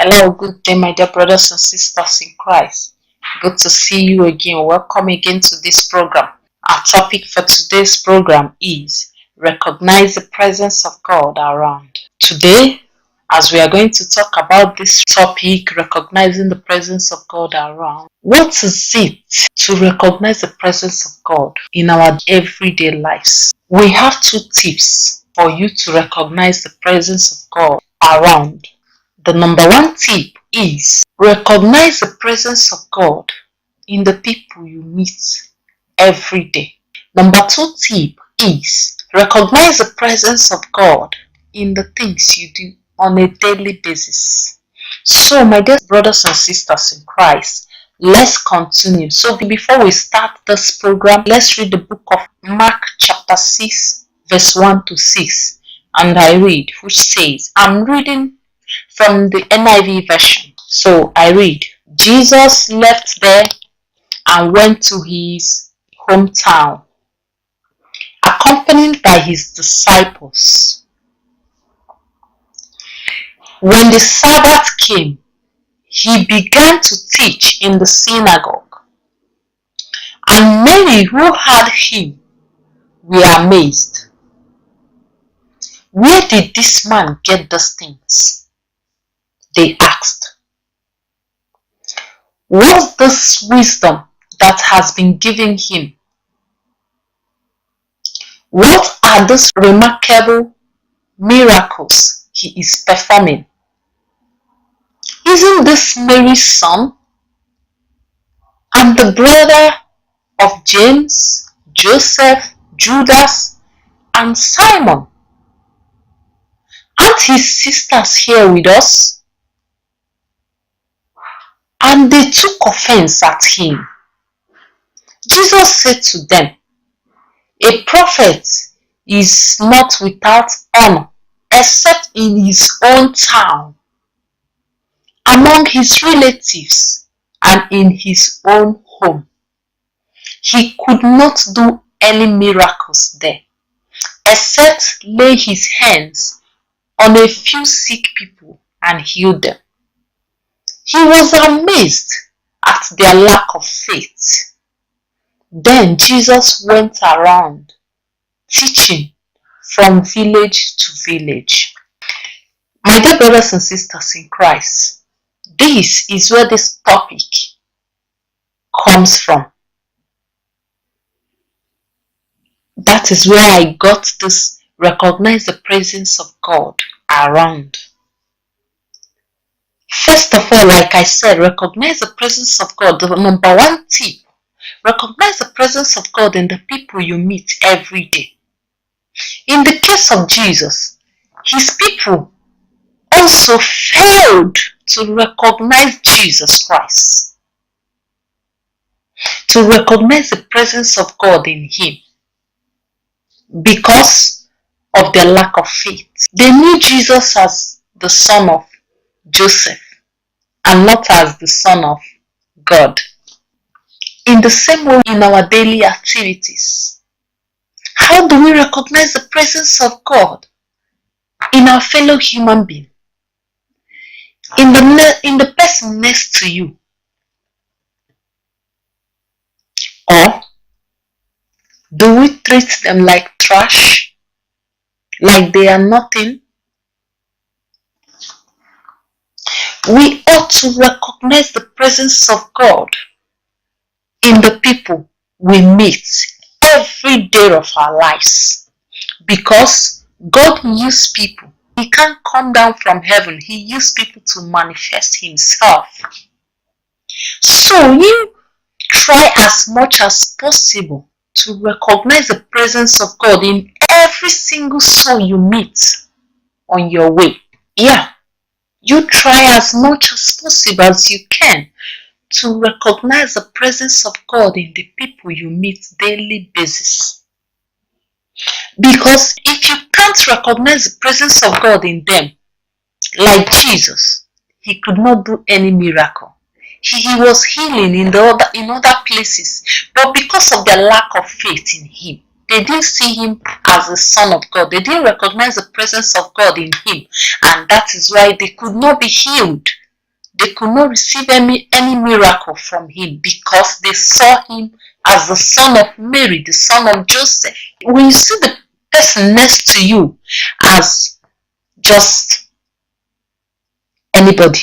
Hello, good day, my dear brothers and sisters in Christ. Good to see you again. Welcome again to this program. Our topic for today's program is recognize the presence of God around. Today, as we are going to talk about this topic, recognizing the presence of God around, what is it to recognize the presence of God in our everyday lives? We have two tips for you to recognize the presence of God around. The number one tip is recognize the presence of God in the people you meet every day. Number two tip is recognize the presence of God in the things you do on a daily basis. So, my dear brothers and sisters in Christ, let's continue. So, before we start this program, let's read the book of Mark chapter 6, verse 1 to 6. And I read, which says, I'm reading from the NIV version. So I read, Jesus left there and went to his hometown, accompanied by his disciples. When the Sabbath came, he began to teach in the synagogue, and many who heard him were amazed. Where did this man get these things? They asked. What's this wisdom that has been given him? What are these remarkable miracles he is performing? Isn't this Mary's son and the brother of James, Joseph, Judas, and Simon? Aren't his sisters here with us? And they took offense at him. Jesus said to them, a prophet is not without honor except in his own town, among his relatives, and in his own home. He could not do any miracles there, except lay his hands on a few sick people and heal them. He was amazed at their lack of faith. Then Jesus went around teaching from village to village. My dear brothers and sisters in Christ, this is where this topic comes from. That is where I got this recognize the presence of God around. First of all, like I said, recognize the presence of God. The number one tip, recognize the presence of God in the people you meet every day. In the case of Jesus, his people also failed to recognize Jesus Christ, to recognize the presence of God in him because of their lack of faith. They knew Jesus as the son of Joseph and not as the Son of God. In the same way, in our daily activities, how do we recognize the presence of God in our fellow human being, in the person next to you? Or do we treat them like trash, like they are nothing? We ought to recognize the presence of God in the people we meet every day of our lives, because God used people. He can't come down from heaven. He used people to manifest himself. So you try as much as possible to recognize the presence of God in every single soul you meet on your way. Yeah. You try as much as possible as you can to recognize the presence of God in the people you meet daily basis. Because if you can't recognize the presence of God in them, like Jesus, he could not do any miracle. He was healing in other places, but because of their lack of faith in him, they didn't see him as the Son of God. They didn't recognize the presence of God in him, and that is why they could not be healed. They could not receive any miracle from him because they saw him as the son of Mary, the son of Joseph. When you see the person next to you as just anybody,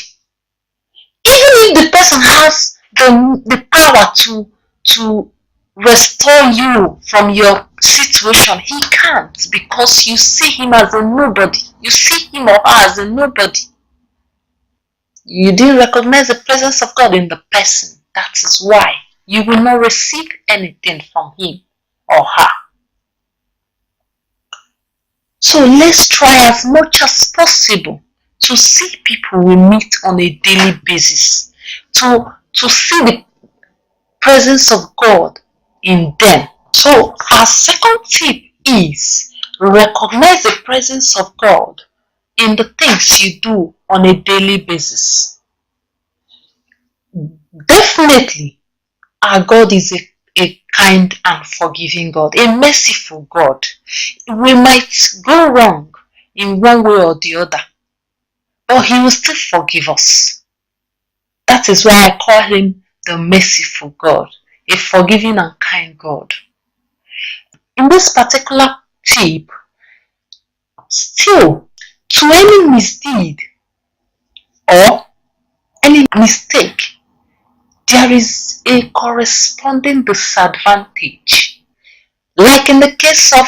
even if the person has the power to restore you from your situation, he can't, because you see him as a nobody. You see him or her as a nobody. You didn't recognize the presence of God in the person. That is why you will not receive anything from him or her. So let's try as much as possible to see people we meet on a daily basis, to see the presence of God in them. So our second tip is recognize the presence of God in the things you do on a daily basis. Definitely, our God is a kind and forgiving God, a merciful God. We might go wrong in one way or the other, but he will still forgive us. That is why I call him the merciful God, a forgiving and kind God. In this particular tip, still, to any misdeed or any mistake, there is a corresponding disadvantage. Like in the case of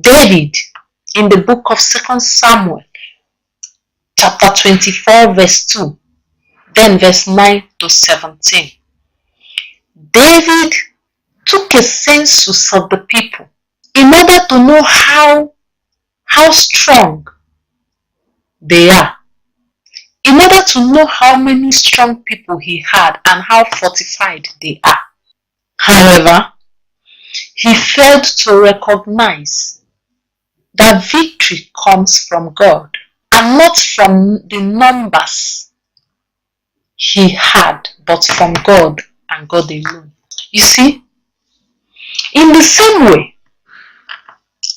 David in the book of 2 Samuel, chapter 24, verse 2, then verse 9 to 17. David took a census of the people in order to know how strong they are, in order to know how many strong people he had and how fortified they are. However, he failed to recognize that victory comes from God and not from the numbers he had, but from God and God alone. You see, in the same way,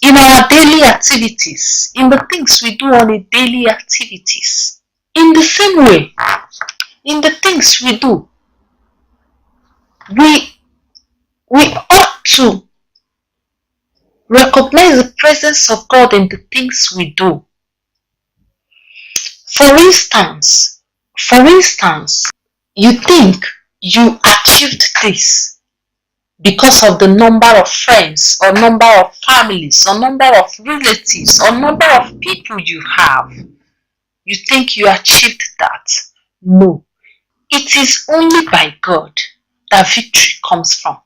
in our daily activities, in the things we do on a daily activities, in the same way, in the things we do, we ought to recognize the presence of God in the things we do. For instance, you think you achieved this because of the number of friends or number of families or number of relatives or number of people you have. You think you achieved that. No. It is only by God that victory comes from.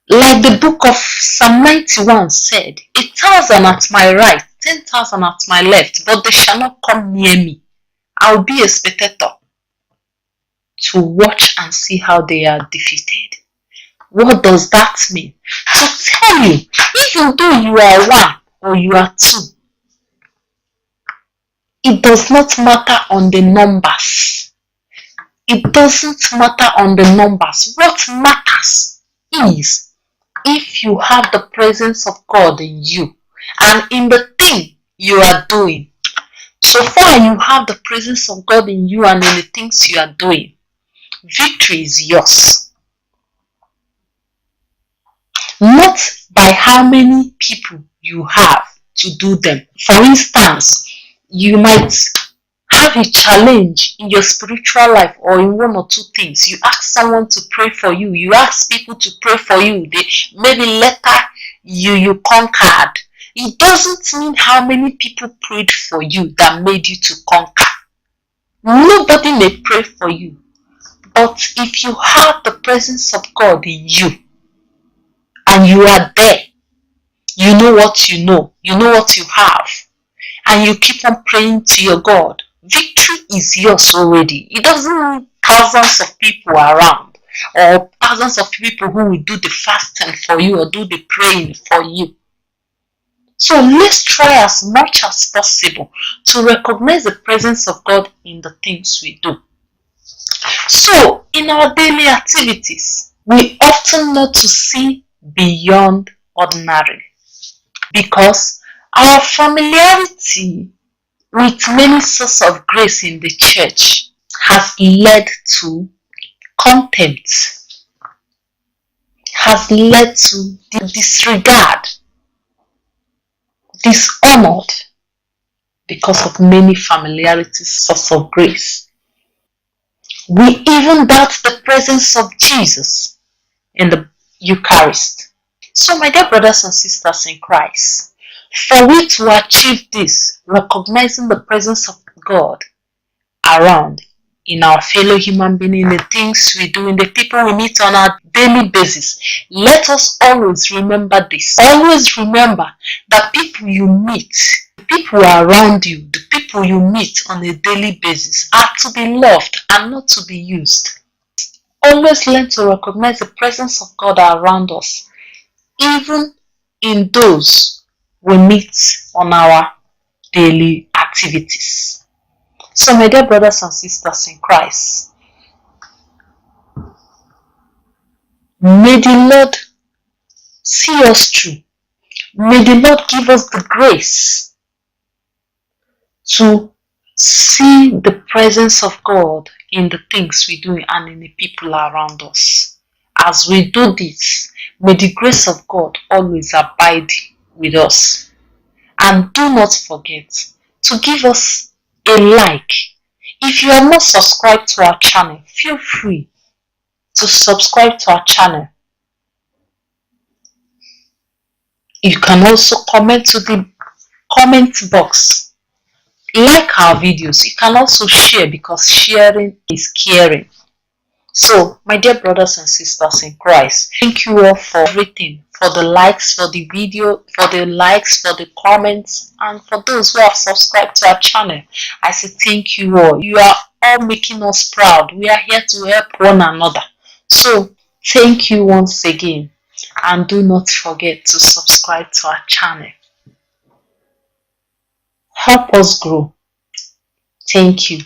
Like the book of Psalm 91 said, 1,000 at my right, 10,000 at my left, but they shall not come near me. I'll be a spectator to watch and see how they are defeated. What does that mean? To tell you, even though you are one or you are two, it does not matter on the numbers. It doesn't matter on the numbers. What matters is if you have the presence of God in you and in the thing you are doing. So far you have the presence of God in you and in the things you are doing, victory is yours. Not by how many people you have to do them. For instance, you might have a challenge in your spiritual life or in one or two things. You ask someone to pray for you. You ask people to pray for you. Maybe later you conquered. It doesn't mean how many people prayed for you that made you to conquer. Nobody may pray for you. But if you have the presence of God in you and you are there, you know what you know what you have, and you keep on praying to your God, victory is yours already. It doesn't need thousands of people around or thousands of people who will do the fasting for you or do the praying for you. So let's try as much as possible to recognize the presence of God in the things we do. So in our daily activities, we often need to see beyond ordinary, because our familiarity with many sources of grace in the church has led to contempt, has led to disregard, dishonored because of many familiarities, source of grace. We even doubt the presence of Jesus in the Eucharist. So, my dear brothers and sisters in Christ, for we to achieve this, recognizing the presence of God around in our fellow human being, in the things we do, in the people we meet on our daily basis, let us always remember this. Always remember that people you meet, the people around you, the people you meet on a daily basis are to be loved and not to be used. Always learn to recognize the presence of God around us, even in those we meet on our daily activities. So, my dear brothers and sisters in Christ, may the Lord see us through. May the Lord give us the grace to see the presence of God in the things we do and in the people around us. As we do this, may the grace of God always abide with us. And do not forget to give us a like. If you are not subscribed to our channel, feel free to subscribe to our channel. You can also comment to the comment box. Like our videos. You can also share, because sharing is caring. So, my dear brothers and sisters in Christ, thank you all for everything, for the likes, for the video, for the likes, for the comments, and for those who have subscribed to our channel. I say thank you all. You are all making us proud. We are here to help one another. So, thank you once again, and do not forget to subscribe to our channel. Help us grow. Thank you,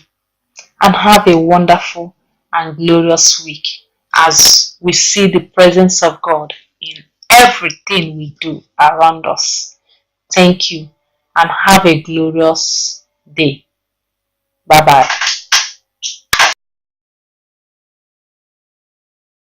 and have a wonderful and glorious week as we see the presence of God in everything we do around us. Thank you, and have a glorious day. Bye bye.